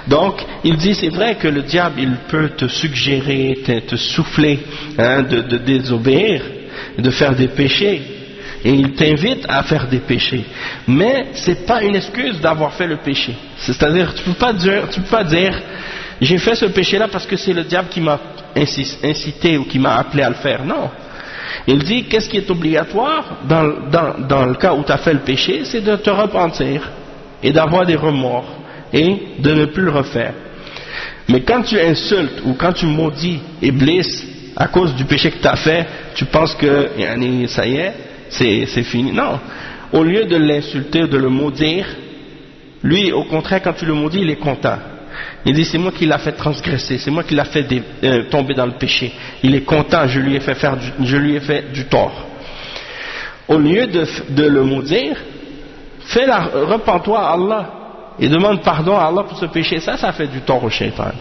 Donc il dit c'est vrai que le diable il peut te suggérer, te souffler, hein, de désobéir, de faire des péchés, et il t'invite à faire des péchés, mais c'est pas une excuse d'avoir fait le péché. C'est-à-dire tu peux pas dire j'ai fait ce péché là parce que c'est le diable qui m'a incité ou qui m'a appelé à le faire. Non, il dit qu'est-ce qui est obligatoire dans le cas où tu as fait le péché, c'est de te repentir et d'avoir des remords et de ne plus le refaire. Mais quand tu insultes ou quand tu maudis Iblis à cause du péché que tu as fait, tu penses que ça y est, c'est fini. Non, au lieu de l'insulter, de le maudire, lui au contraire quand tu le maudis il est content. Il dit c'est moi qui l'a fait transgresser, c'est moi qui l'a fait tomber dans le péché. Il est content, je lui ai fait du tort. Au lieu de le maudire, repens-toi à Allah et demande pardon à Allah pour ce péché. Ça fait du tort au shaitan.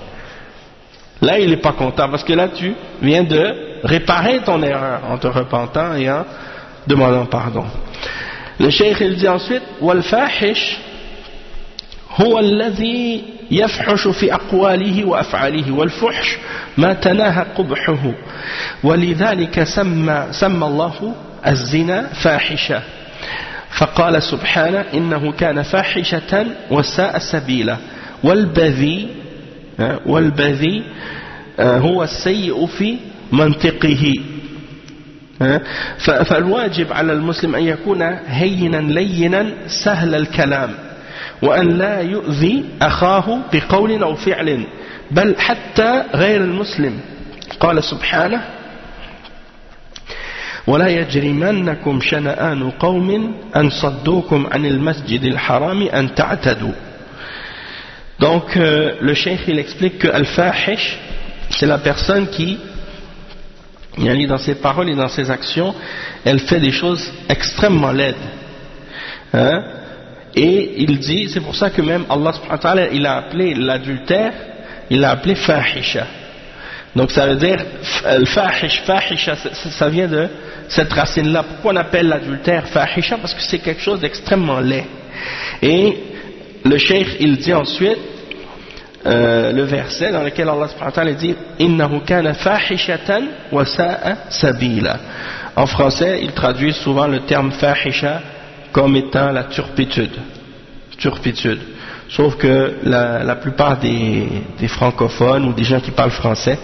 Là il n'est pas content parce que là tu viens de réparer ton erreur en te repentant et en demandant pardon. Le cheikh il dit ensuite والفاحش هو الذي يفحش في أقواله وأفعاله والفحش ما تناهى قبحه ولذلك سمى الله الزنا فاحشة فقال سبحانه إنه كان فاحشة وساء سبيلا والبذي هو السيء في منطقه. فالواجب على المسلم أن يكون هينا لينا سهل الكلام وأن لا يؤذي أخاه بقول أو فعل بل حتى غير المسلم. قال سبحانه ولا يجرمنكم شنآن قوم أن صدوكم عن المسجد الحرام أن تعتدوا. Donc le cheikh il explique que al-fahish c'est la personne qui dans ses paroles et dans ses actions elle fait des choses extrêmement laides, hein? Et il dit, c'est pour ça que même Allah subhanahu wa ta'ala il a appelé l'adultère, il l'a appelé fahisha. Donc ça veut dire fahisha, ça vient de cette racine là. Pourquoi on appelle l'adultère fahisha? Parce que c'est quelque chose d'extrêmement laid. Et le cheikh il dit ensuite le verset dans lequel Allah subhanahu wa ta'ala dit innahu kana fahishatan wa sa'a sabila. En français il traduit souvent le terme fahisha comme étant la turpitude. Sauf que la plupart des francophones ou des gens qui parlent français,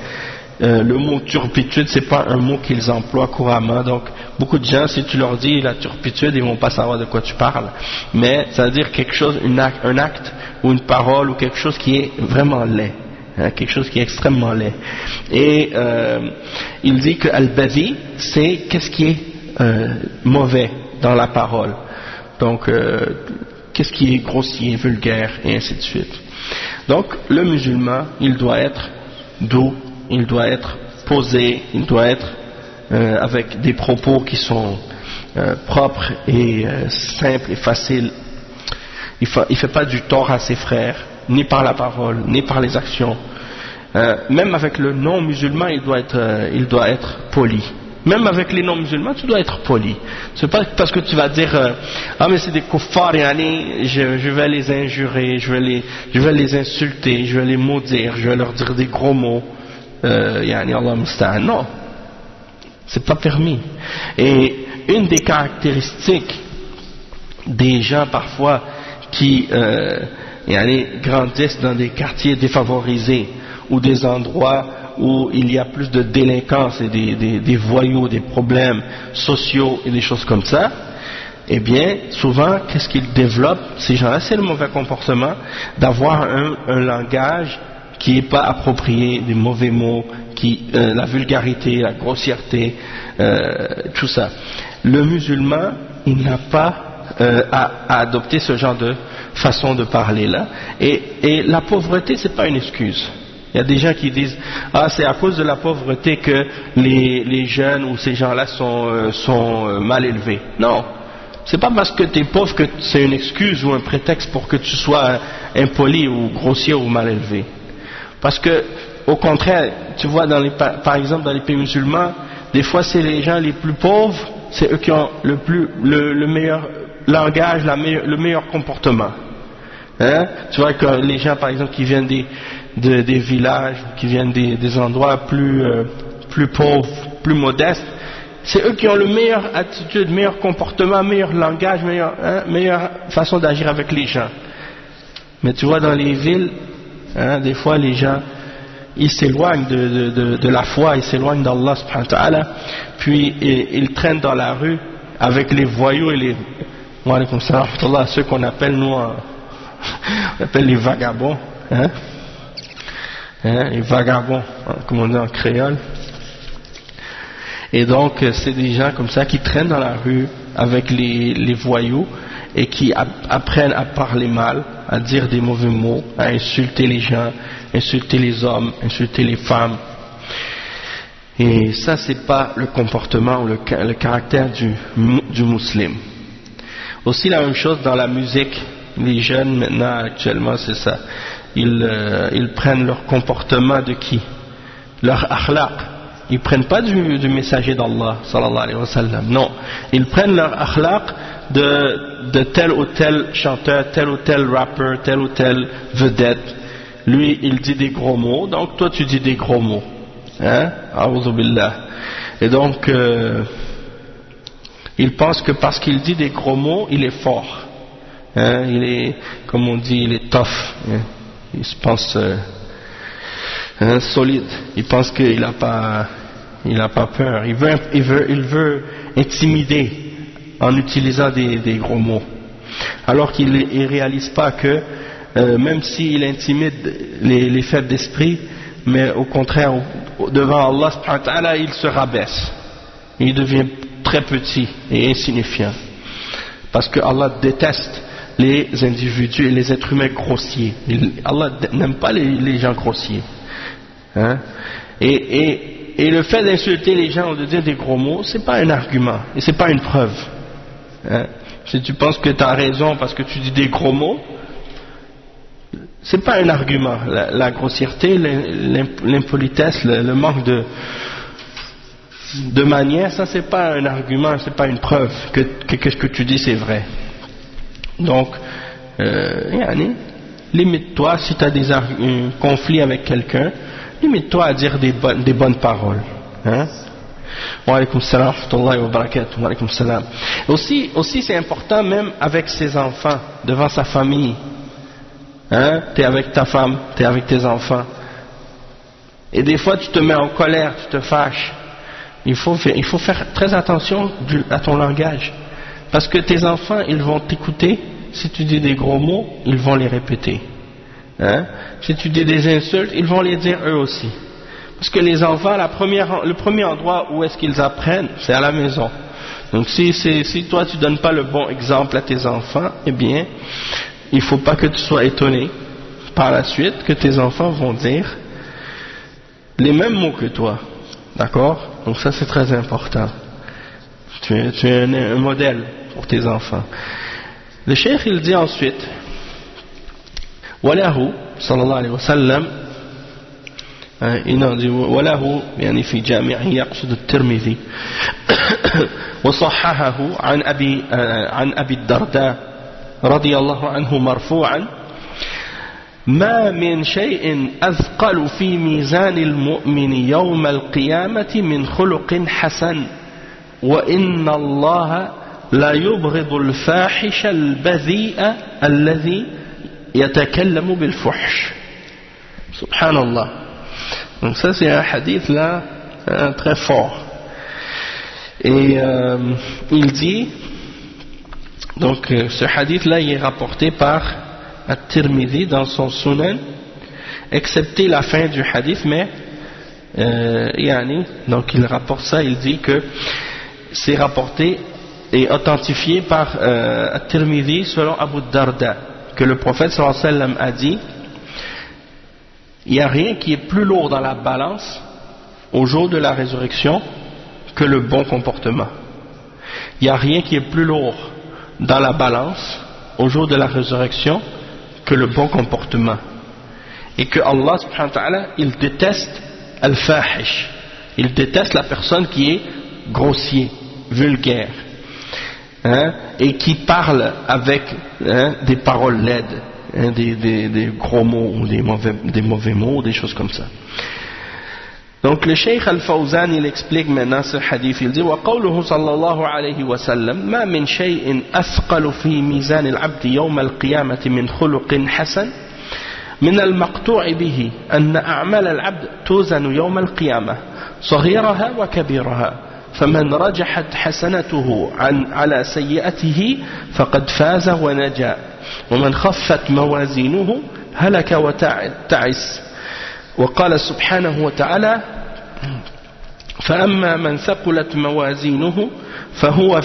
le mot turpitude c'est pas un mot qu'ils emploient couramment. Donc beaucoup de gens, si tu leur dis la turpitude, ils vont pas savoir de quoi tu parles. Mais ça veut dire quelque chose, un acte ou une parole ou quelque chose qui est vraiment laid, hein, quelque chose qui est extrêmement laid. Et il dit que al-badhi c'est qu'est-ce qui est mauvais dans la parole. Donc qu'est-ce qui est grossier, vulgaire et ainsi de suite. Donc le musulman il doit être doux, il doit être posé, il doit être avec des propos qui sont propres et simples et faciles. Il fait pas du tort à ses frères, ni par la parole, ni par les actions. Même avec le non-musulman, il doit être poli. Même avec les non-musulmans, tu dois être poli. C'est pas parce que tu vas dire ah mais c'est des kuffars, je vais les injurer, je vais les insulter, je vais les maudire, je vais leur dire des gros mots. Allah musta'an. Non, c'est pas permis. Et une des caractéristiques des gens parfois qui grandissent dans des quartiers défavorisés ou des endroits où il y a plus de délinquance et des voyous, des problèmes sociaux et des choses comme ça, eh bien, souvent, qu'est-ce qu'ils développent, ces gens-là, c'est le mauvais comportement d'avoir un langage qui n'est pas approprié, des mauvais mots, la vulgarité, la grossièreté, tout ça. Le musulman, il n'a pas à adopter ce genre de façon de parler là, et la pauvreté, c'est pas une excuse. Il y a des gens qui disent ah c'est à cause de la pauvreté que les jeunes ou ces gens-là sont mal élevés. Non, c'est pas parce que tu es pauvre que c'est une excuse ou un prétexte pour que tu sois impoli ou grossier ou mal élevé. Parce que au contraire, tu vois par exemple dans les pays musulmans, des fois c'est les gens les plus pauvres, c'est eux qui ont le meilleur langage, le meilleur comportement. Hein? Tu vois que les gens par exemple qui viennent des villages, qui viennent des endroits plus pauvres, plus modestes, c'est eux qui ont le meilleur attitude, meilleur comportement, meilleur langage, meilleure façon d'agir avec les gens. Mais tu vois dans les villes, des fois les gens ils s'éloignent de la foi, ils s'éloignent d'Allah subhanahu wa ta'ala, puis ils traînent dans la rue avec les voyous et les wa alaykum salam wa rahmatullah, ceux qu'on appelle nous on appelle les vagabonds, les vagabonds, comme on dit en créole. Et donc c'est des gens comme ça qui traînent dans la rue avec les voyous et qui apprennent à parler mal, à dire des mauvais mots, à insulter les gens, insulter les hommes, insulter les femmes. Et ça c'est pas le comportement ou le caractère du musulman. Aussi la même chose dans la musique. Les jeunes maintenant actuellement c'est ça, ils prennent leur comportement de qui? Leur akhlaq. Ils prennent pas du messager d'Allah sallallahu alayhi wa sallam, non, ils prennent leur akhlaq de tel ou tel chanteur, tel ou tel rappeur, tel ou tel vedette. Lui il dit des gros mots, donc toi tu dis des gros mots, a'udhu billah. Et donc il pense que parce qu'il dit des gros mots il est fort, il est, comme on dit, il est tough, il se pense solide, il pense qu'il n'a pas peur, il veut intimider en utilisant des gros mots, alors qu'il ne réalise pas que même s'il intimide les faibles d'esprit, mais au contraire devant Allah subhanahu wa ta'ala il se rabaisse, il devient très petit et insignifiant, parce que Allah déteste les individus et les êtres humains grossiers. Allah n'aime pas les gens grossiers. Et le fait d'insulter les gens ou de dire des gros mots, c'est pas un argument et c'est pas une preuve. Si tu penses que tu as raison parce que tu dis des gros mots, c'est pas un argument. La grossièreté, l'impolitesse, le manque de manière, ça c'est pas un argument, c'est pas une preuve que ce que tu dis c'est vrai. Donc, limite-toi, si tu as un conflit avec quelqu'un, limite-toi à dire des bonnes paroles. Wa alaykum salam wa rahmatullahi wa barakatuh. Wa alaykum salam. Aussi c'est important même avec ses enfants, devant sa famille. Tu es avec ta femme, tu es avec tes enfants. Et des fois tu te mets en colère, tu te fâches. Il faut faire très attention à ton langage. Parce que tes enfants, ils vont t'écouter. Si tu dis des gros mots, ils vont les répéter. Si tu dis des insultes, ils vont les dire eux aussi. Parce que les enfants, le premier endroit où est-ce qu'ils apprennent, c'est à la maison. Donc si toi tu donnes pas le bon exemple à tes enfants, eh bien, il faut pas que tu sois étonné par la suite que tes enfants vont dire les mêmes mots que toi. D'accord? Donc ça c'est très important. Tu es un modèle pour tes enfants. Le cheikh il dit ensuite, Walahu sallallahu alayhi wa sallam, وله يعني في جامعه يقصد الترمذي وصححه عن أبي الدرداء رضي الله عنه مرفوعا ما من شيء أثقل في ميزان المؤمن يوم القيامة من خلق حسن وإن الله لا يبغض الفاحش البذيء الذي يتكلم بالفحش. Subhanallah. Donc ça c'est un hadith là très fort. Et il dit, donc ce hadith là il est rapporté par At-Tirmidhi dans son Sunan, excepté la fin du hadith, mais donc il rapporte ça, il dit que c'est rapporté et authentifié par At-Tirmidhi selon Abu Darda, que le prophète sallallahu alayhi wa sallam a dit: il n'y a rien qui est plus lourd dans la balance au jour de la résurrection que le bon comportement. Il n'y a rien qui est plus lourd dans la balance au jour de la résurrection que le bon comportement. Et que Allah subhanahu wa ta'ala, il déteste al-fahish, il déteste la personne qui est grossier, vulgaire, et qui parle avec des paroles laides, des gros mots ou des mauvais mots, des choses comme ça. Donc le Cheikh Al-Fawzan il explique maintenant ce hadith, il dit: وقوله صلى الله عليه وسلم ما من شيء أثقل في ميزان العبد يوم القيامة من خلق حسن من المقطوع به أن أعمال العبد توزن يوم القيامة صغيرها وكبيرها فمن رجحت حسنته على سيئته فقد فاز ونجا ومن خفت موازينه هلك وتعس. وقال سبحانه وتعالى: فأما من ثقلت موازينه فهو